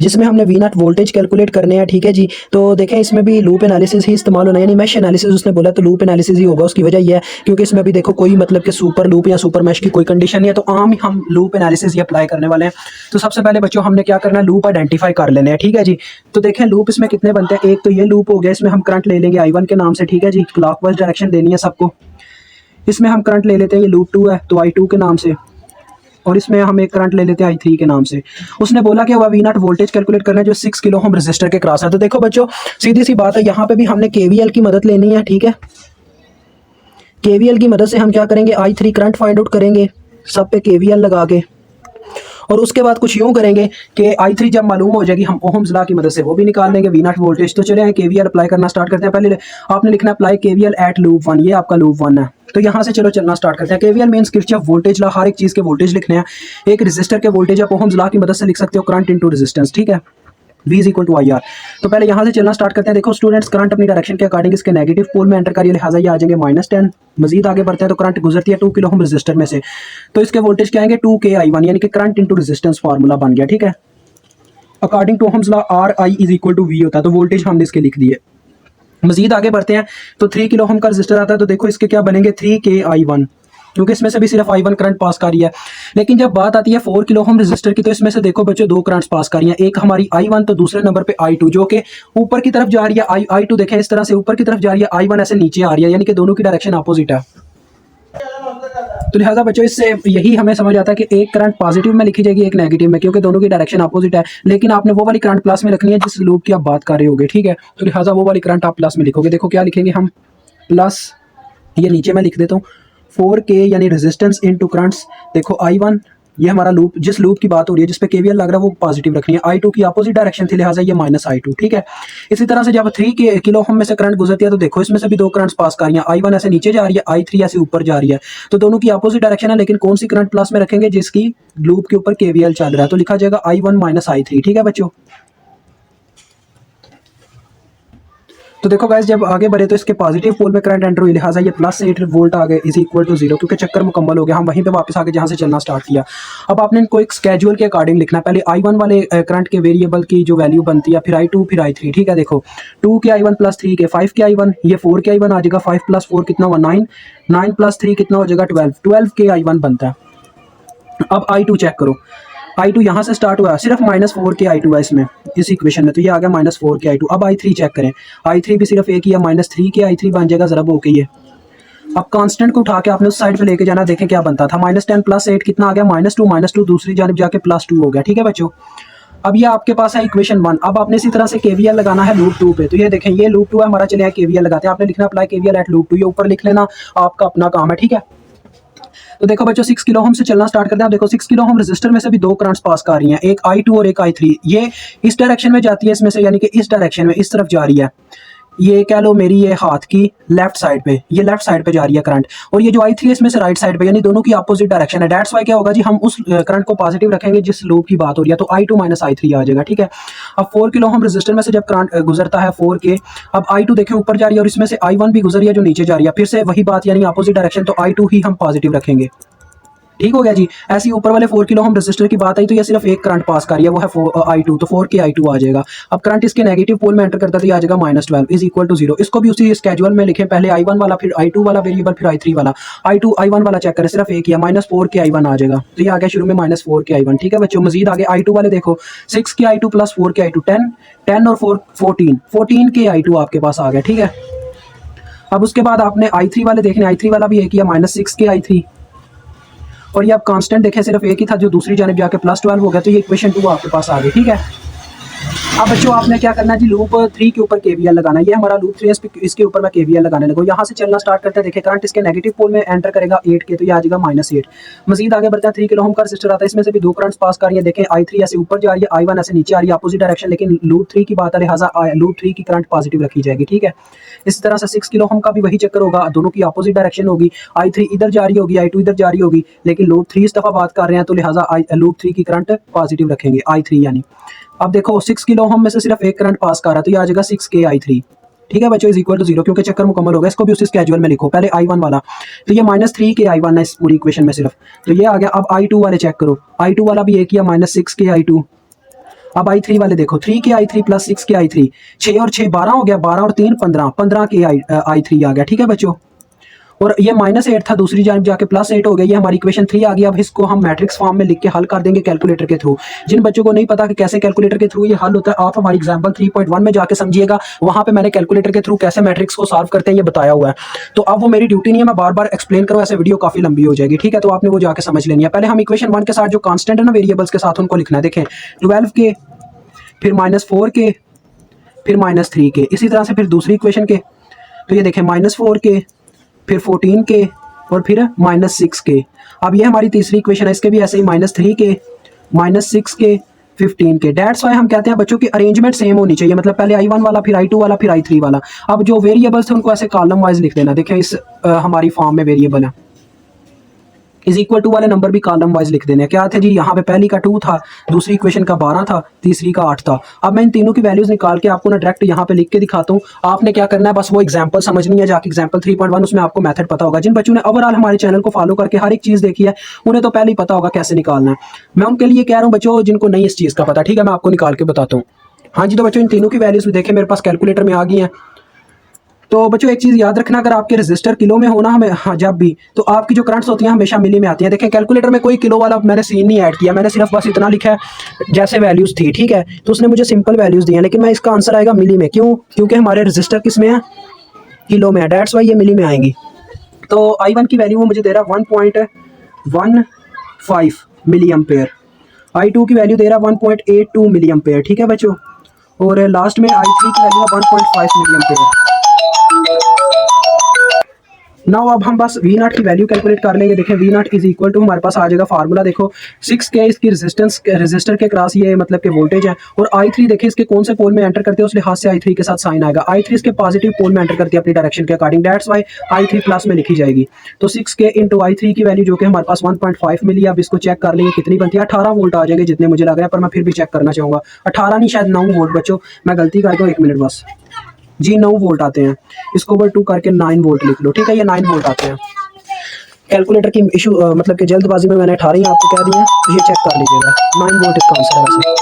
जिसमें हमने we not voltage calculate करने हैं, ठीक है जी। तो देखें इसमें भी लूप एनालिसिस ही इस्तेमाल होना है, यानी मैश एनालिसिस उसने बोला तो लूप एनालिसिस ही होगा। उसकी वजह यह है क्योंकि इसमें भी देखो कोई मतलब कि सुपर लूप या सुपर मैश की कोई कंडीशन नहीं है, तो आम हम लूप एनालिसिस ही अप्लाई करने वाले हैं। तो सबसे पहले बच्चों हमने क्या करना है, लूप आइडेंटिफाई कर लेने हैं, ठीक है जी। तो देखें लूप इसमें कितने बनते हैं, एक तो ये लूप हो गया, इसमें हम करंट ले लेंगे I1 के नाम से, ठीक है जी। क्लॉकवाइज डायरेक्शन देनी है सबको। इसमें हम करंट ले लेते हैं, ये लूप 2 है तो I2 के नाम से, और इसमें हम एक करंट ले लेते हैं I3 के नाम से। उसने बोला कि वह वी नॉट वोल्टेज कैलकुलेट करना है जो 6 किलो ओम रेजिस्टर के क्रॉस है। तो देखो बच्चों सीधी सी बात है, यहाँ पे भी हमने केवीएल की मदद लेनी है, ठीक है। केवीएल की मदद से हम क्या करेंगे, I3 करंट फाइंड आउट करेंगे सब पे केवीएल लगा के, और उसके बाद कुछ यूं करेंगे कि I3 जब मालूम हो जाएगी हम ओहम्स लॉ की मदद से वो भी निकाल लेंगे, वी नॉट वोल्टेज। तो चले केवीएल अप्लाई करना स्टार्ट करते हैं। पहले आपने लिखना अप्लाई केवीएल एट लूप 1, ये आपका लूप 1 है। तो यहाँ से चलो चलना स्टार्ट करते हैं। KVL means Kirchhoff voltage law, हर एक चीज़ के वोल्टेज लिखने हैं। एक रेजिस्टर के वोल्टेज आप ओहम्स लॉ की मदद से लिख सकते हो, करंट इनटू रेजिस्टेंस, ठीक है। V is equal to I R. तो पहले यहाँ से चलना स्टार्ट करते हैं। देखो स्टूडेंट्स करंट अपनी डायरेक्शन के अकॉर्डिंग इसके नेगेटिव पोल में एंटर करिए, लिहाजा ये आ जाएंगे -10। मजीद आगे बढ़ते हैं तो करंट गुजरती है 2 किलो ओम रेजिस्टर में से, तो इसके वोल्टेज क्या आएंगे 2K/I1, यानी कि करंट इनटू रेजिस्टेंस फार्मूला बन गया, ठीक है। According to Ohm's law RI is equal to V होता है, तो वोल्टेज हमने इसके लिख दिए। मजीद आगे बढ़ते हैं तो 3 किलो ओम का रेजिस्टर आता है, तो देखो इसके क्या बनेंगे 3K/I1, क्योंकि इसमें से भी सिर्फ I1 करंट पास कर रही है। लेकिन जब बात आती है 4 किलो ओम रेजिस्टर की, तो इसमें से देखो बच्चों दो करंट्स पास कर रही हैं, एक हमारी I1 तो दूसरे नंबर पे I2, जो कि ऊपर की तरफ जा रही है। I2 देखें इस तरह से ऊपर की तरफ जा रही है, I1 ऐसे नीचे आ रही है, यानी कि दोनों की डायरेक्शन अपोजिट है। तो लिहाजा बच्चों इससे यही हमें समझ आता है कि एक करंट पॉजिटिव में लिखी जाएगी, एक नेगेटिव में, क्योंकि दोनों की डायरेक्शन अपोजिट है। लेकिन आपने वो वाली करंट प्लस में लिखनी है जिस लूप की आप बात कर रहे होगे, ठीक है। तो लिहाजा वो वाली करंट आप प्लस में लिखोगे। देखो क्या लिखेंगे हम, प्लस, ये नीचे मैं लिख देता हूँ 4K यानी रेजिस्टेंस इनटू करंट्स। देखो I1 ये हमारा लूप, जिस लूप की बात हो रही है, जिस पे केवीएल लग रहा है वो पॉजिटिव रखनी है। I2 की अपोजिट डायरेक्शन थी, लिहाजा ये -I2, ठीक है। इसी तरह से जब 3 किलो ओम में से करंट गुजरती है, तो देखो इसमें से भी दो करंट्स पास कर रही हैं। I1 ऐसे नीचे जा रही है, I3 ऐसे ऊपर जा रही है, तो दोनों की अपोजिट डायरेक्शन है। लेकिन कौन सी करंट प्लस में रखेंगे, जिसकी लूप के ऊपर केवीएल चल रहा है, तो लिखा जाएगा I1 -I3, ठीक है बच्चों। तो देखो गाइस जब आगे बढ़े तो इसके पॉजिटिव पोल में करंट एंटर हुई, लिहाजा ये +8 वोल्ट आ गए इज इक्वल टू 0, क्योंकि चक्कर मुकम्मल हो गया। हम वहीं पे वापस आके जहाँ से चलना स्टार्ट किया। अब आपने इनको एक स्केड्यूल के अकॉर्डिंग लिखना है। पहले I1 वाले करंट के वेरिएबल की जो वैल्यू बनती है, फिर I2, फिर I3, ठीक है। देखो 2K/I1 + 3K, 5K/I1, ये 4K/I1 आ जाएगा। 5 + 4 कितना हुआ 9, 9 + 3 कितना हो जाएगा 12, 12K/I1 बनता है। अब I2 चेक करो, I2 यहाँ से स्टार्ट हुआ, सिर्फ -4K/I2 है इसमें, इस इक्वेशन में, तो ये आ गया -4K/I2। अब I3 चेक करें, I3 भी सिर्फ एक ही है, -3K/I3 बन जाएगा ज़रा होके ये। अब कांस्टेंट को उठा के आपने उस साइड पे लेके जाना, देखें क्या बनता था। -10 + 8 कितना आ गया -2, -2 दूसरी जानब जाके +2 हो गया, ठीक है बच्चों। अब ये आपके पास है इक्वेशन 1। अब आपने इसी तरह से केवीएल लगाना है लूप 2 पे। तो ये देखें ये लूप 2 है हमारा, चले आए केवीएल लगाते हैं। आपने लिखना अप्लाई केवीएल एट लूप 2, ये ऊपर लिख लेना, आपका अपना काम है, ठीक है। तो देखो बच्चों 6 किलो ओम से चलना स्टार्ट करते हैं। आप देखो 6 किलो ओम रेजिस्टर में से भी दो करंट्स पास कर रही हैं, एक I2 और एक I3। ये इस डायरेक्शन में जाती है इसमें से, यानी कि इस डायरेक्शन में इस तरफ जा रही है। ये कह लो मेरी ये हाथ की लेफ्ट साइड पे, ये लेफ्ट साइड पे जा रही है करंट, और ये जो I3 है इसमें से राइट साइड पे, यानी दोनों की अपोजिट डायरेक्शन है। दैट्स व्हाई क्या होगा जी, हम उस करंट को पॉजिटिव रखेंगे जिस लूप की बात हो रही है, तो I2 -I3 आ जाएगा, ठीक है। अब 4 किलो ओम रेजिस्टर में से जब करंट गुजरता है 4K, अब I2 देखें ऊपर जा रही है और इसमें से I1 भी गुजर रही है जो नीचे जा रही है। फिर से वही बात, यानी अपोजिट डायरेक्शन, तो I2 ही हम पॉजिटिव रखेंगे, ठीक हो गया जी। ऐसे ही ऊपर वाले 4 किलो ओम रेजिस्टर की बात आई तो ये सिर्फ एक करंट पास कर रही है, वो है I2, तो 4K/I2 आ जाएगा। अब करंट इसके नेगेटिव पोल में एंटर करता है, तो ये आ जाएगा -12 इज इक्वल टू 0। इसको भी उसी स्केड्यूल में लिखें, पहले I1 वाला, फिर I2 वाला वेरिएबल, फिर I3 वाला। I2 I1 वाला चेक करें, सिर्फ एक ही है, -4K/I1 आ जाएगा। तो ये आ गया शुरू में -4K/I1, ठीक है बच्चों। मजीद आगे I2 वाले देखो 6K/I2 + 4K/I2, 10 और 4 14, 14K/I2 आपके पास आ गया, ठीक है। अब उसके बाद आपने I3 वाले देखने, I3 वाला भी एक ही है, -6K/I3, और ये आप कांस्टेंट देखें सिर्फ एक ही था जो दूसरी जानिब जाके +12 हो गया, तो ये इक्वेशन 2 आपके पास आ गई, ठीक है। अब बच्चों आपने क्या करना है जी, लूप 3 के ऊपर केवीएल लगाना है। ये हमारा लूप 3 इसके ऊपर मैं केवीएल लगाने लगूँ। यहाँ से चलना स्टार्ट करते हैं। देखिए करंट इसके नेगेटिव पोल में एंटर करेगा 8 के, तो ये आ जाएगा -8। मजीद आगे बढ़ते हैं, 3 किलो ओम का रेजिस्टर आता है, इसमें से भी दो करंट्स पास कर रही है। देखें I3 ऐसे ऊपर जा रही है, I1 ऐसे नीचे आ रही है, अपोजिट डायरेक्शन, लेकिन लूप 3 की बात है, लिहाजा लूप 3 की करंट पॉजिटिव रखी जाएगी, ठीक है। इस तरह से 6 किलो ओम का भी वही चक्कर होगा, दोनों की अपोजिट डायरेक्शन होगी। I3 इधर जा रही होगी, I2 इधर जा रही होगी, लेकिन लूप 3 इस दफा बात कर रहे हैं, तो लिहाजा लूप 3 की करंट पॉजिटिव रखेंगे, I3 यानी। अब देखो 6 किलो ओम में से सिर्फ एक करंट पास कर रहा है, तो ये आ जाएगा 6K/I3, ठीक है बच्चों, इज इक्वल टू 0, क्योंकि चक्कर मुकम्मल होगा। इसको भी उसी स्केड्यूल में लिखो, पहले I1 वाला, तो ये -3K/I1 है इस पूरी इक्वेशन में सिर्फ, तो ये आ गया। अब I2 वाले चेक करो, I2 वाला भी एक ही है, -6K/I2। अब i3 वाले देखो, 3 के i3 प्लस 6 के i3, 6 और 6 12 हो गया, 12 और 3 15, 15 के i3 आ गया। ठीक है बच्चों, और ये -8 था, दूसरी जानब जाके +8 हो गया। ये हमारी इक्वेशन 3 आ गई। अब इसको हम मैट्रिक्स फॉर्म में लिख के हल कर देंगे कैलकुलेटर के थ्रू। जिन बच्चों को नहीं पता कि कैसे कैलकुलेटर के थ्रू ये हल होता है, आप हमारी एग्जांपल 3.1 में जाके समझिएगा, वहां पे मैंने कैलकुलेटर के थ्रू कैसे मैट्रिक्स को सॉल्व करते हैं ये बताया हुआ है। तो अब वो मेरी ड्यूटी नहीं है मैं बार बार एक्सप्लेन करूँ, ऐसे वीडियो काफी लंबी हो जाएगी। ठीक है, तो आपने वो जाके समझ लेनी है। पहले हम इक्वेशन 1 के साथ जो कॉन्स्टेंट है ना वेरिएबल्स के साथ, उनको लिखना है। देखें 12 के, फिर -4 के, फिर -3 के, इसी तरह से फिर दूसरी इक्वेशन के, तो ये देखें -4 के, फिर 14 के, और फिर -6 के। अब ये हमारी तीसरी इक्वेशन है, इसके भी ऐसे ही -3 के, -6 के, 15 के। डेट्स वाई हम कहते हैं बच्चों की अरेंजमेंट सेम होनी चाहिए, मतलब पहले i1 वाला, फिर i2 वाला, फिर i3 वाला। अब जो वेरिएबल्स थे उनको ऐसे कॉलम वाइज लिख देना। देखिए इस हमारी फॉर्म में वेरिएबल है, इज इक्वल टू वाले नंबर भी कॉलम वाइज लिख देने। क्या थे जी, यहाँ पे पहली का 2 था, दूसरी इक्वेशन का 12 था, तीसरी का 8 था। अब मैं इन तीनों की वैल्यूज निकाल के आपको ना डायरेक्ट यहाँ पे लिख के दिखाता हूँ। आपने क्या करना है, बस वो एग्जांपल समझनी है, जाके एग्जांपल 3.1 उसमें आपको मेथड पता होगा। जिन बच्चों ने ओवरऑल हमारे चैनल को फॉलो करके हर एक चीज़ देखी है, उन्हें तो पहले ही पता होगा कैसे निकालना है। मैं उनके लिए कह रहा हूँ बच्चों जिनको नहीं इस चीज़ का पता। ठीक है, मैं आपको निकाल के बताता हूँ। हाँ जी, तो बच्चों इन तीनों की वैल्यूज भी देखें, मेरे पास कैलकुलेटर में आ गई हैं। तो बच्चों एक चीज़ याद रखना, अगर आपके रजिस्टर किलो में होना हमें, हाँ जब भी, तो आपकी जो करंट्स होती हैं हमेशा मिली में आती हैं। देखें कैलकुलेटर में कोई किलो वाला मैंने सीन नहीं ऐड किया, मैंने सिर्फ बस इतना लिखा है जैसे वैल्यूज़ थी। ठीक है, तो उसने मुझे सिंपल वैल्यूज़ दी हैं, लेकिन मैं इसका आंसर आएगा मिली में। क्यों? क्योंकि हमारे रजिस्टर किस में है, किलो में है, डेट्स वाई ये मिली में आएंगी। तो i1 की वैल्यू वो मुझे दे रहा है 1.15 मिली एम्पेयर, i2 की वैल्यू दे रहा है 1.82 मिली एम्पेयर। ठीक है बच्चों, और लास्ट में i3 की वैल्यू है 1.5 मिली एम्पेयर। नाउ अब हम बस V0 की वैल्यू कैलकुलेट कर लेंगे। देखें V0 इज इक्वल टू, हमारे पास आ जाएगा फार्मूला, देखो 6 के इसकी रेजिस्टेंस, रजिस्टर के क्रॉस ये मतलब कि वोल्टेज है, और i3 देखिए इसके कौन से पोल में एंटर करते हैं उस लिहाज से i3 के साथ साइन आएगा। i3 इसके पॉजिटिव पोल में एंटर करती है अपनी डायरेक्शन के according, that's why i3 plus में लिखी जाएगी। तो 6 के इंटू i3 की वैल्यू जो कि हमारे पास 1.5 मिली। अब इसको चेक कर लेंगे कितनी बनती है, 18 वोल्ट आ जाएंगे जितने मुझे लग रहा है, पर मैं फिर भी चेक करना चाहूँगा। 18 नहीं, शायद 9 वोल्ट बच्चों, मैं गलती कर दूँ, 1 मिनट बस जी, 9 वोल्ट आते हैं। इसको ओवर 2 करके 9 वोल्ट लिख लो। ठीक है, ये 9 वोल्ट आते हैं। कैलकुलेटर की इशू मतलब कि जल्दबाजी में मैंने 18 ही आपको कह दिया, तो ये चेक कर लीजिएगा, 9 वोल्ट इसका आंसर है वैसे।